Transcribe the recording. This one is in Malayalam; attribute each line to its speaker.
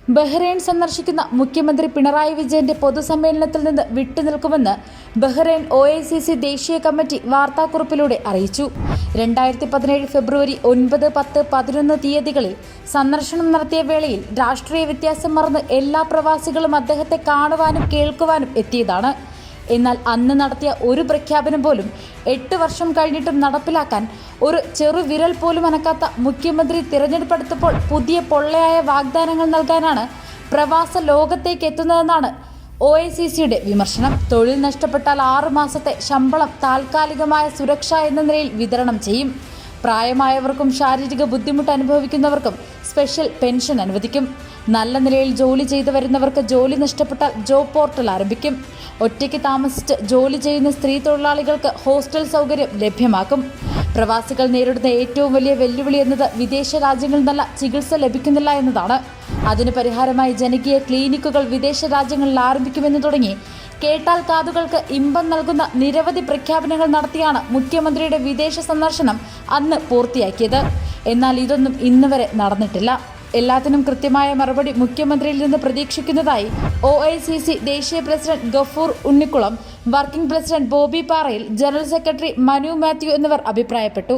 Speaker 1: ബഹ്റൈൻ സന്ദർശിക്കുന്ന മുഖ്യമന്ത്രി പിണറായി വിജയന്റെ പൊതുസമ്മേളനത്തിൽ നിന്ന് വിട്ടുനിൽക്കുമെന്ന് ബഹ്റൈൻ OICC ദേശീയ കമ്മിറ്റി വാർത്താക്കുറിപ്പിലൂടെ അറിയിച്ചു. 2017 ഫെബ്രുവരി 9, 10, 11 തീയതികളിൽ സന്ദർശനം നടത്തിയ വേളയിൽ രാഷ്ട്രീയ വ്യത്യാസം മറന്ന് എല്ലാ പ്രവാസികളും അദ്ദേഹത്തെ കാണുവാനും കേൾക്കുവാനും എത്തിയതാണ്. എന്നാൽ അന്ന് നടത്തിയ ഒരു പ്രഖ്യാപനം പോലും 8 വർഷം കഴിഞ്ഞിട്ടും നടപ്പിലാക്കാൻ ഒരു ചെറുവിരൽ പോലും അനക്കാത്ത മുഖ്യമന്ത്രി തിരഞ്ഞെടുപ്പെടുത്തപ്പോൾ പുതിയ പൊള്ളയായ വാഗ്ദാനങ്ങൾ നൽകാനാണ് പ്രവാസ ലോകത്തേക്ക് എത്തുന്നതെന്നാണ് OICCയുടെ വിമർശനം. തൊഴിൽ നഷ്ടപ്പെട്ടാൽ 6 മാസത്തെ ശമ്പളം താൽക്കാലികമായ സുരക്ഷ എന്ന നിലയിൽ വിതരണം ചെയ്യും. പ്രായമായവർക്കും ശാരീരിക ബുദ്ധിമുട്ട് അനുഭവിക്കുന്നവർക്കും സ്പെഷ്യൽ പെൻഷൻ അനുവദിക്കും. നല്ല നിലയിൽ ജോലി ചെയ്തു വരുന്നവർക്ക് ജോലി നഷ്ടപ്പെട്ടാൽ ജോബ് പോർട്ടൽ ആരംഭിക്കും. ഒറ്റയ്ക്ക് താമസിച്ച് ജോലി ചെയ്യുന്ന സ്ത്രീ തൊഴിലാളികൾക്ക് ഹോസ്റ്റൽ സൗകര്യം ലഭ്യമാക്കും. പ്രവാസികൾ നേരിടുന്ന ഏറ്റവും വലിയ വെല്ലുവിളി എന്നത് വിദേശ രാജ്യങ്ങളിൽ നല്ല ചികിത്സ ലഭിക്കുന്നില്ല എന്നതാണ്. അതിന് പരിഹാരമായി ജനകീയ ക്ലിനിക്കുകൾ വിദേശ രാജ്യങ്ങളിൽ ആരംഭിക്കുമെന്ന് തുടങ്ങി കേട്ടാൽ കാതുകൾക്ക് ഇമ്പം നൽകുന്ന നിരവധി പ്രഖ്യാപനങ്ങൾ നടത്തിയാണ് മുഖ്യമന്ത്രിയുടെ വിദേശ സന്ദർശനം അന്ന് പൂർത്തിയാക്കിയത്. എന്നാൽ ഇതൊന്നും ഇന്നുവരെ നടന്നിട്ടില്ല. എല്ലാത്തിനും കൃത്യമായ മറുപടി മുഖ്യമന്ത്രിയിൽ നിന്ന് പ്രതീക്ഷിക്കുന്നതായി OICC ദേശീയ president Gafoor Unnikulam, working president Bobby പാറയിൽ, ജനറൽ സെക്രട്ടറി മനു മാത്യു എന്നിവർ അഭിപ്രായപ്പെട്ടു.